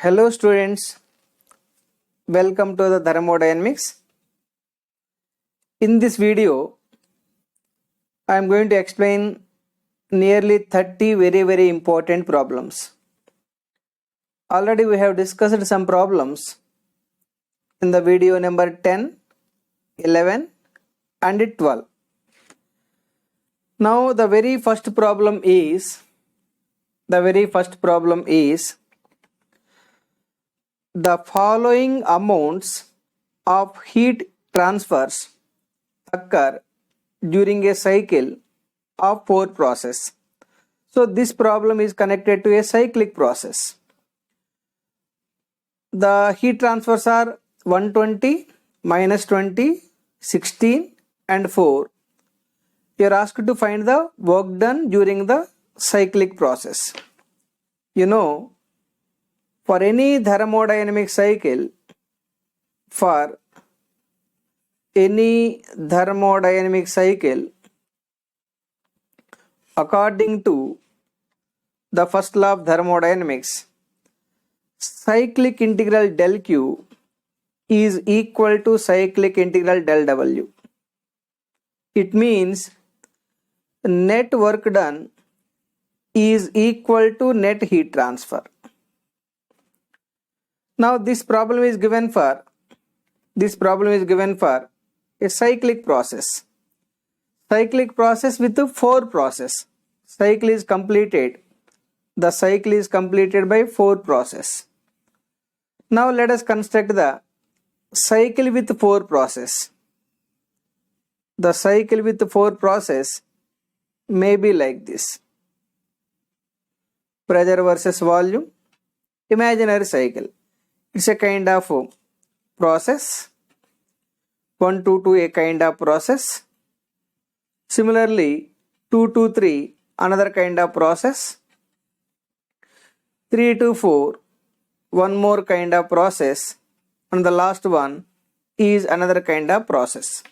Hello students, welcome to the thermodynamics. In this video, I am going to explain nearly 30 very important problems. Already we have discussed some problems in the video number 10, 11 and 12. Now the very first problem is the following amounts of heat transfers occur during a cycle of 4 process. So this problem is connected to a cyclic process. The heat transfers are 120, minus 20, 16 and 4. You are asked to find the work done during the cyclic process. You know, for any thermodynamic cycle, according to the first law of thermodynamics, cyclic integral del Q is equal to cyclic integral del W. It means net work done is equal to net heat transfer. Now this problem is given for a cyclic process. Cyclic process with 4 process. Cycle is completed. The cycle is completed by 4 process. Now let us construct the cycle with 4 process. The cycle with 4 process may be like this. Pressure versus volume, imaginary cycle. It's a kind of process. 1 to 2 a kind of process. Similarly 2 to 3 another kind of process. 3 to 4 one more kind of process, and the last one is another kind of process.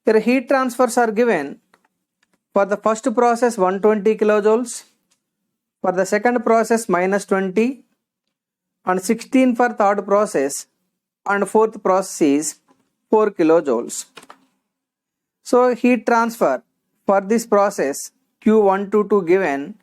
Here heat transfers are given. For the first process 120 kilojoules, for the second process minus 20, and 16 for third process, and fourth process is 4 kilojoules. So heat transfer for this process Q122 given,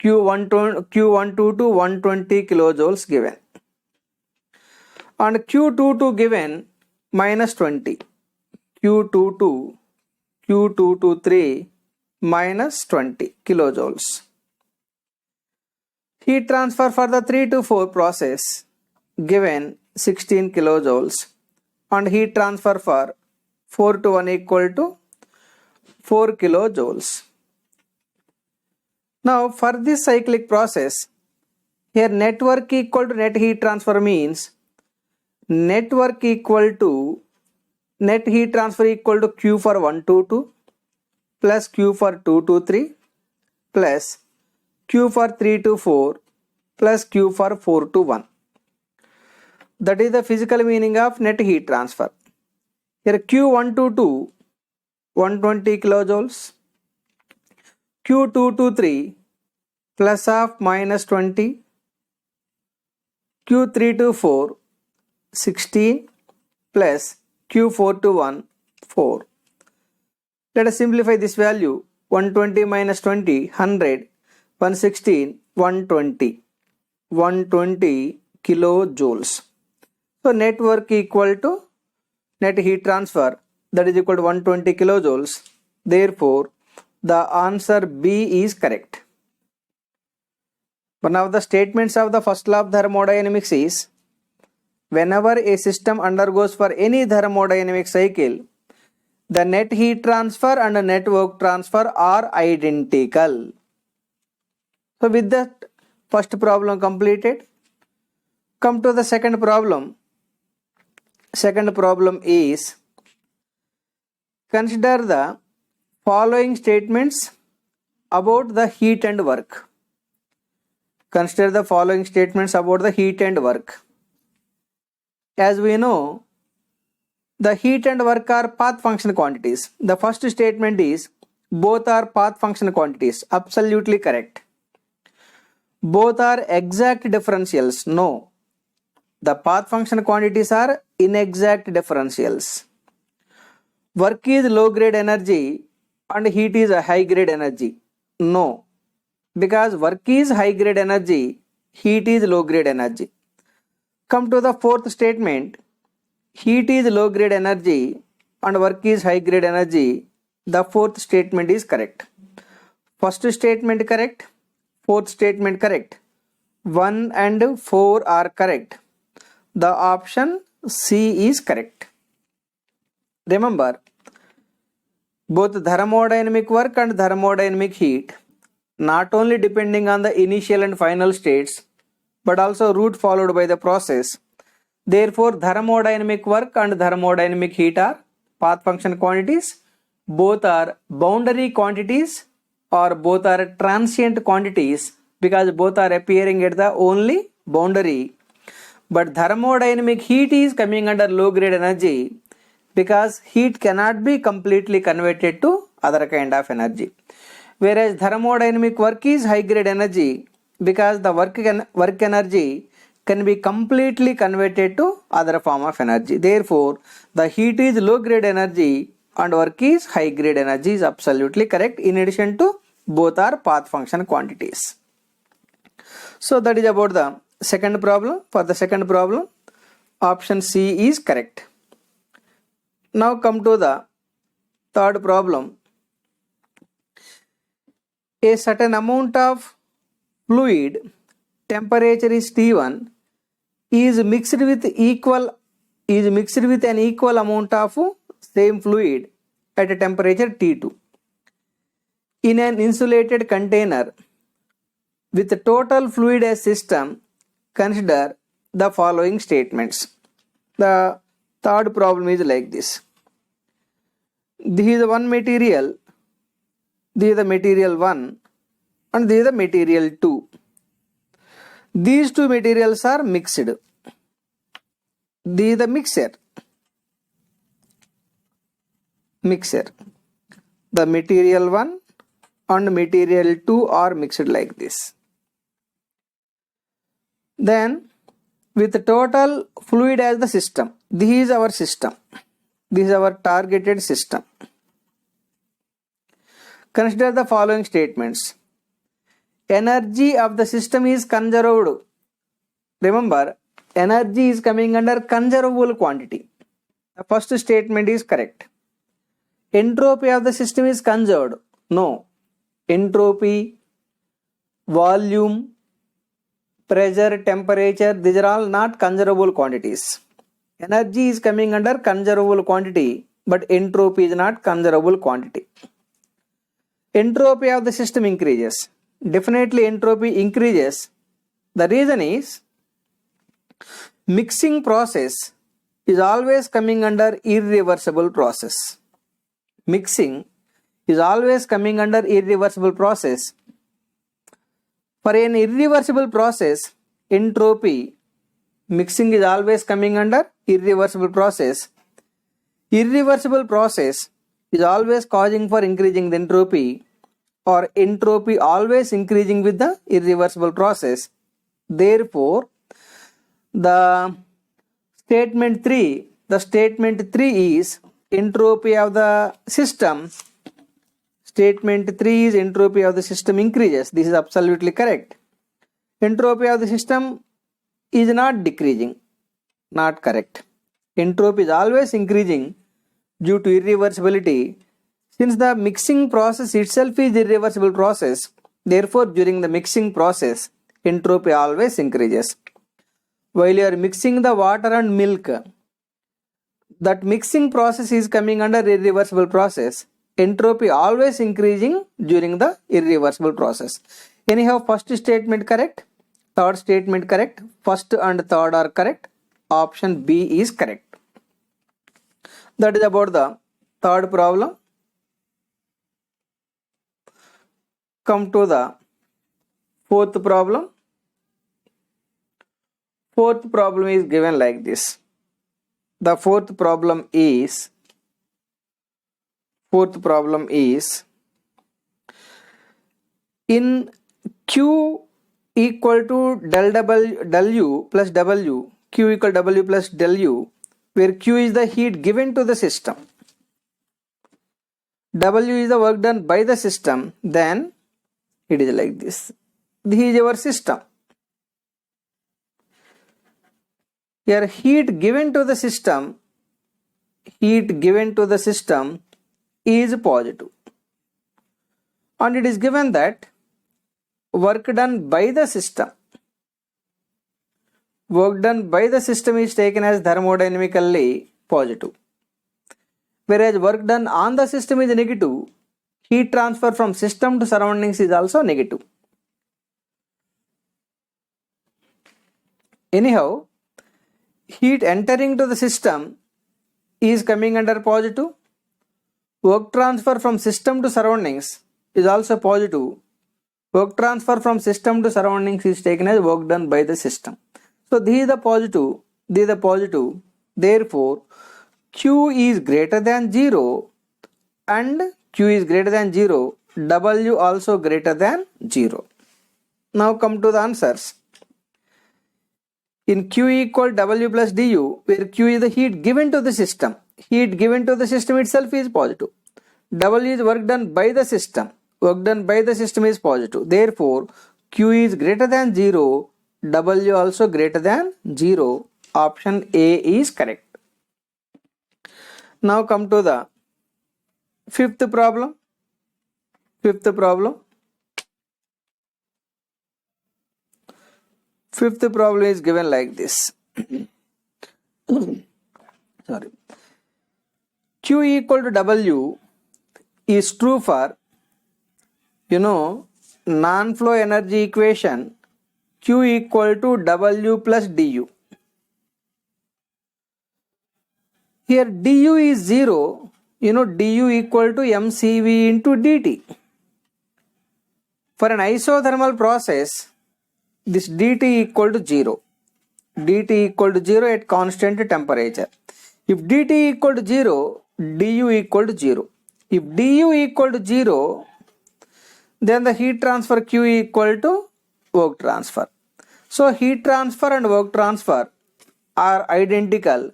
Q12 to 120 kilojoules given, and Q22 given minus 20, Q223 minus 20 kilojoules. Heat transfer for the 3 to 4 process given 16 kilojoules, and heat transfer for 4 to 1 equal to 4 kilojoules. Now for this cyclic process, here net work equal to net heat transfer means net work equal to net heat transfer equal to Q for 1 to 2 plus Q for 2 to 3 plus Q for 3 to 4 plus Q for 4 to 1. That is the physical meaning of net heat transfer. Here Q1 to 2 120 kilojoules, Q2 to 3 plus of minus 20, Q3 to 4 16 plus Q4 to 1 4. Let us simplify this value. 120 minus 20 100, 116 120 kilojoules. So net work equal to net heat transfer, that is equal to 120 kilojoules. Therefore the answer B is correct. One of the statements of the first law of thermodynamics is, whenever a system undergoes for any thermodynamic cycle, the net heat transfer and the net work transfer are identical. So with that first problem completed, come to the second problem. Second problem is, consider the following statements about the heat and work. Consider the following statements about the heat and work. As we know, the heat and work are path function quantities. The first statement is both are path function quantities. Absolutely correct. Both are exact differentials. No. The path function quantities are inexact differentials. Work is low grade energy and heat is a high grade energy. No. Because work is high grade energy, heat is low grade energy. Come to the fourth statement. Heat is low grade energy and work is high grade energy. The fourth statement is correct. First statement correct. Fourth statement correct. 1 and 4 are correct. The option C is correct. Remember, both thermodynamic work and thermodynamic heat not only depending on the initial and final states but also route followed by the process. Therefore, thermodynamic work and thermodynamic heat are path function quantities. Both are boundary quantities or both are transient quantities because both are appearing at the only boundary. But thermodynamic heat is coming under low grade energy because heat cannot be completely converted to other kind of energy. Whereas thermodynamic work is high grade energy because the work energy can be completely converted to other form of energy. Therefore, the heat is low grade energy and work is high grade energy is absolutely correct. In addition to both are path function quantities. So that is about the second problem. For the second problem, option C is correct. Now come to the third problem. A certain amount of fluid, temperature is T1, is mixed with an equal amount of same fluid at a temperature T2 in an insulated container with total fluid as system. Consider the following statements. The third problem is like this. This is one material, this is the material 1 and this is the material 2. These two materials are mixed. This is the mixer. The material 1 and material 2 are mixed like this. Then with the total fluid as the system, this is our system. This is our targeted system. Consider the following statements. Energy of the system is conserved. Remember, energy is coming under conservable quantity. The first statement is correct. Entropy of the system is conserved. No. Entropy, volume, pressure, temperature, these are all not conservable quantities. Energy is coming under conservable quantity, but entropy is not conservable quantity. Entropy of the system increases. Definitely entropy increases. The reason is mixing process is always coming under irreversible process. Mixing is always coming under irreversible process. For an irreversible process, entropy, mixing is always coming under irreversible process. Irreversible process is always causing for increasing the entropy, or entropy always increasing with the irreversible process. Therefore, the statement 3 is entropy of the system. Statement 3 is entropy of the system increases. This is absolutely correct. Entropy of the system is not decreasing. Not correct. Entropy is always increasing due to irreversibility. Since the mixing process itself is irreversible process, therefore during the mixing process, entropy always increases. While you are mixing the water and milk, that mixing process is coming under irreversible process. Entropy always increasing during the irreversible process. Anyhow, first statement correct, third statement correct, first and third are correct, option B is correct. That is about the third problem. Come to the fourth problem. Fourth problem is given like this. The fourth problem is in equal to del U plus W, Q equal to W plus del U, where Q is the heat given to the system, W is the work done by the system, then it is like this. This is our system. Here heat given to the system is positive. And it is given that work done by the system is taken as thermodynamically positive. Whereas work done on the system is negative, heat transfer from system to surroundings is also negative. Anyhow, heat entering to the system is coming under positive. Work transfer from system to surroundings is also positive. Work transfer from system to surroundings is taken as work done by the system. So this is the positive. Therefore, Q is greater than 0 and Q is greater than 0, W also greater than 0. Now come to the answers. In Q equal W plus du, where Q is the heat given to the system. Heat given to the system itself is positive. W is work done by the system. Work done by the system is positive. Therefore, Q is greater than 0, W also greater than 0. Option A is correct. Now come to the fifth problem. Fifth problem is given like this. Sorry. Q equal to W is true for, non-flow energy equation Q equal to W plus du. Here du is 0, du equal to mCV into dt. For an isothermal process, this dt equal to 0. dt equal to 0 at constant temperature. If dt equal to 0, du equal to 0. If du equal to 0, then the heat transfer Q equal to work transfer. So heat transfer and work transfer are identical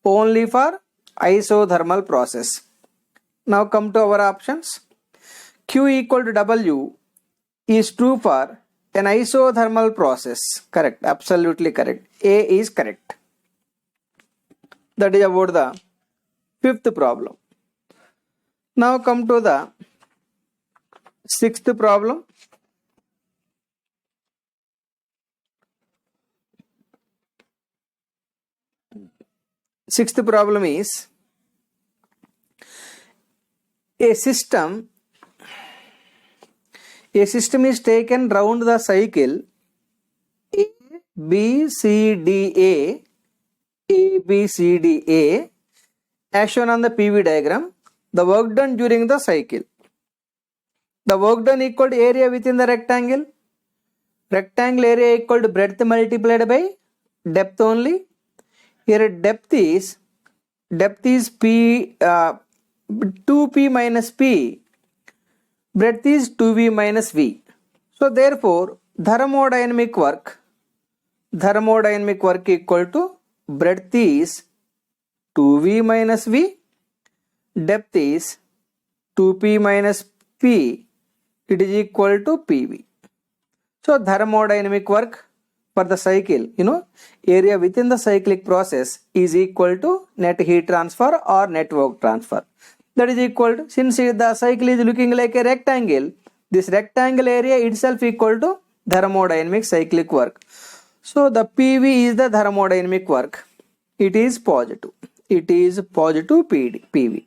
only for isothermal process. Now come to our options. Q equal to W is true for an isothermal process. Correct, absolutely correct. A is correct. That is about the fifth problem. Now come to the sixth problem. Sixth problem is a system is taken round the cycle A, B, C, D, A, as shown on the PV diagram. The work done during the cycle. The work done equal to area within the rectangle. Rectangle area equal to breadth multiplied by depth only. Here depth is P 2P minus P. Breadth is 2V minus V. So therefore, thermodynamic work equal to breadth is 2V minus V. Depth is 2P minus P. It is equal to PV. So thermodynamic work for the cycle, area within the cyclic process is equal to net heat transfer or net work transfer. That is equal to, since the cycle is looking like a rectangle, this rectangle area itself equal to thermodynamic cyclic work. So the PV is the thermodynamic work. It is positive. It is positive PV.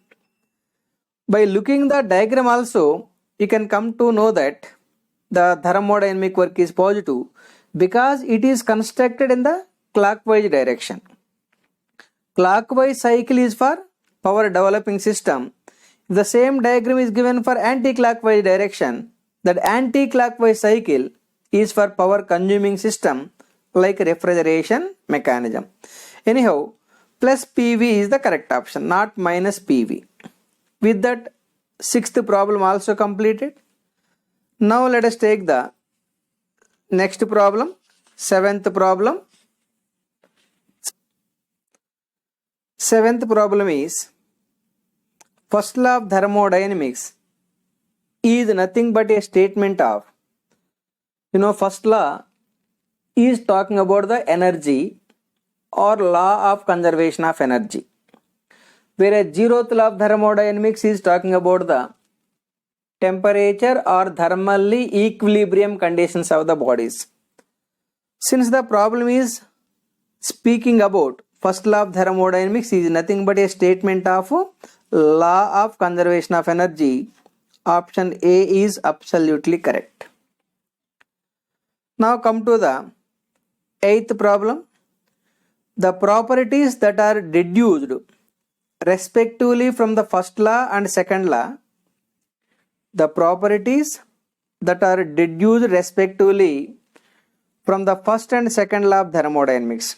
By looking the diagram also, you can come to know that the thermodynamic work is positive because it is constructed in the clockwise direction. Clockwise cycle is for power developing system. If the same diagram is given for anti-clockwise direction, that anti-clockwise cycle is for power consuming system like refrigeration mechanism. Anyhow, plus PV is the correct option, not minus PV. With that, sixth problem also completed. Now let us take the Next problem, seventh problem. Seventh problem is, first law of thermodynamics is nothing but a statement of, first law is talking about the energy or law of conservation of energy, whereas zeroth law of thermodynamics is talking about the temperature or thermally equilibrium conditions of the bodies. Since the problem is speaking about first law of thermodynamics is nothing but a statement of law of conservation of energy, option A is absolutely correct. Now come to the eighth problem. The properties that are deduced respectively from the first law and second law, the properties that are deduced respectively from the first and second law of thermodynamics.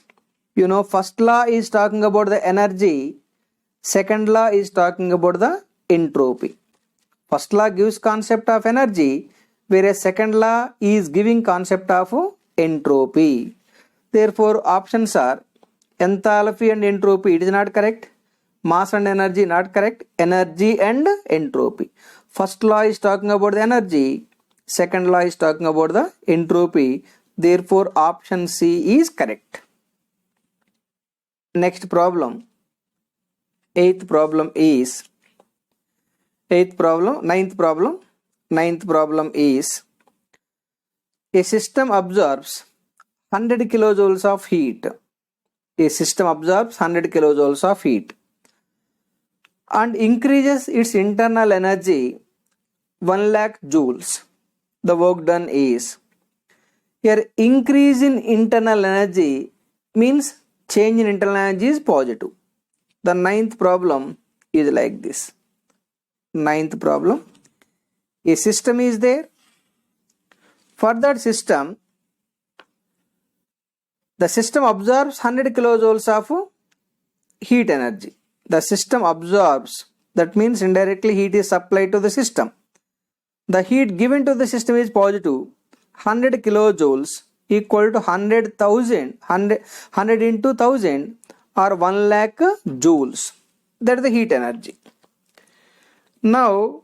First law is talking about the energy, second law is talking about the entropy. First law gives concept of energy, whereas second law is giving concept of entropy. Therefore, options are enthalpy and entropy, it is not correct. Mass and energy, not correct. Energy and entropy. First law is talking about the energy, second law is talking about the entropy. Therefore, option C is correct. Next problem, ninth problem is, a system absorbs 100 kilojoules of heat. A system absorbs 100 kilojoules of heat and increases its internal energy 1 lakh joules. The work done is, here increase in internal energy means change in internal energy is positive. The ninth problem is like this. Ninth problem, a system is there. For that system, the system absorbs 100 kilojoules of heat energy. The system absorbs, that means indirectly heat is supplied to the system. The heat given to the system is positive. 100 kilojoules equal to 100,000, 100 into 1000 or 1 lakh joules. That is the heat energy. Now,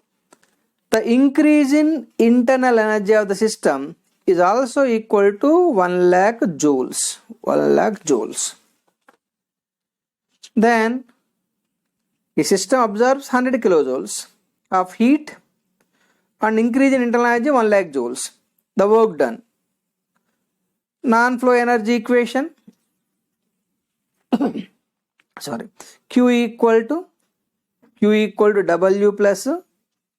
the increase in internal energy of the system is also equal to 1 lakh joules. 1 lakh joules. Then, a system absorbs 100 kilojoules of heat and increase in internal energy 1 lakh joules. The work done. Non-flow energy equation. Q equal to W plus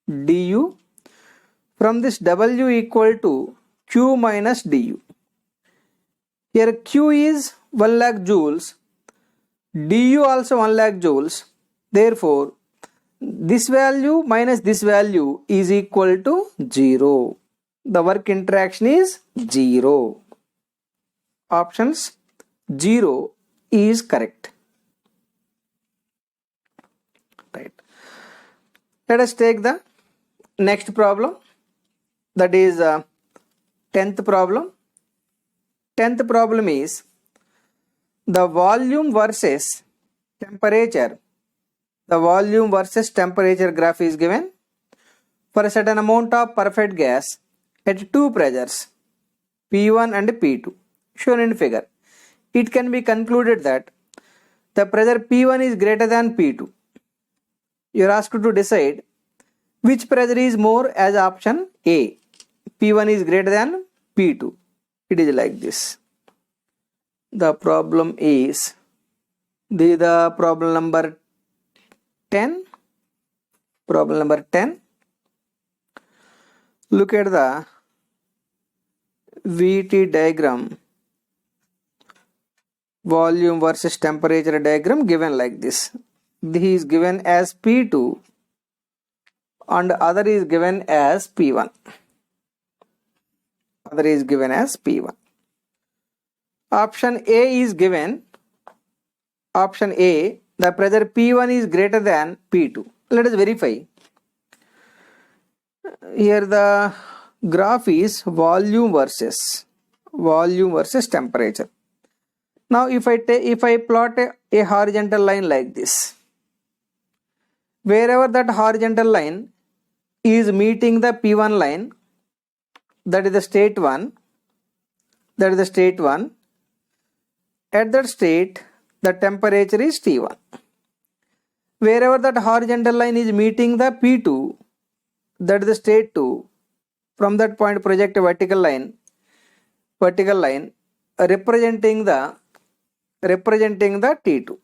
du. From this, W equal to Q minus du. Here Q is 1 lakh joules, du also 1 lakh joules. Therefore, this value minus this value is equal to 0. The work interaction is 0. Options 0 is correct. Right. Let us take the next problem. That is 10th problem. 10th problem is, the volume versus temperature. The volume versus temperature graph is given for a certain amount of perfect gas at two pressures, P1 and P2, shown in figure. It can be concluded that the pressure P1 is greater than P2. You are asked to decide which pressure is more as option A. P1 is greater than P2. It is like this. The problem is the problem number 10. Problem number 10. Look at the VT diagram, volume versus temperature diagram given like this. This is given as P2 and other is given as P1. Other is given as P1. Option A is given. Option A, the pressure P1 is greater than P2. Let us verify. Here the graph is volume versus volume versus temperature. Now if I plot a horizontal line like this, wherever that horizontal line is meeting the P1 line, that is the state 1, at that state the temperature is T1. Wherever that horizontal line is meeting the P2, that is the state 2, from that point project a vertical line representing the T2.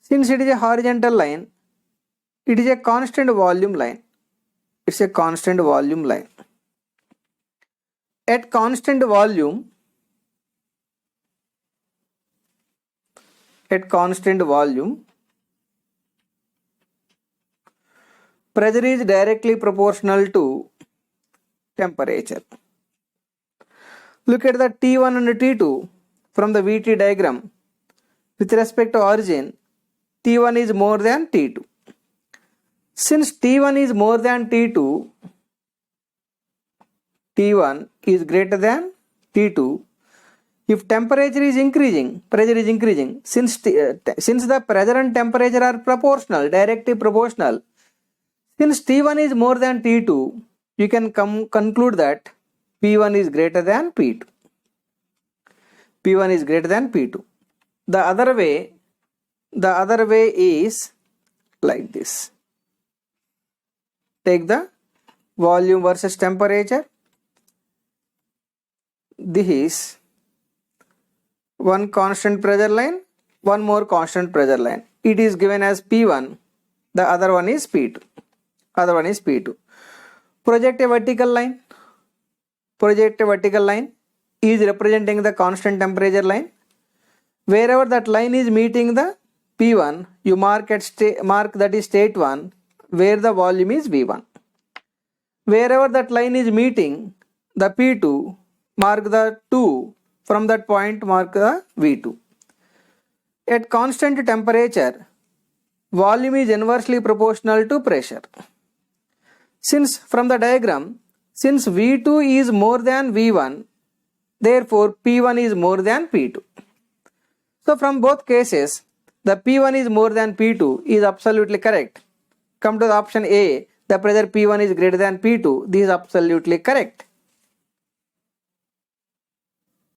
Since it is a horizontal line, it is a constant volume line. It's a constant volume line. At constant volume, pressure is directly proportional to temperature. Look at the T1 and T2 from the VT diagram. With respect to origin, T1 is more than T2. Since T1 is more than T2, T1 is greater than T2. If temperature is increasing, pressure is increasing. Since the pressure and temperature are proportional, directly proportional, since T1 is more than T2, you can conclude that P1 is greater than P2. P1 is greater than P2. The other way is like this. Take the volume versus temperature. This is one constant pressure line, one more constant pressure line. It is given as P1, the other one is P2. Project a vertical line is representing the constant temperature line. Wherever that line is meeting the P1, you mark that is state 1, where the volume is V1. Wherever that line is meeting the P2, mark the 2, from that point mark the V2. At constant temperature, volume is inversely proportional to pressure. Since from the diagram, since V2 is more than V1, therefore P1 is more than P2. So from both cases, the P1 is more than P2 is absolutely correct. Come to the option A, the pressure P1 is greater than P2. This is absolutely correct.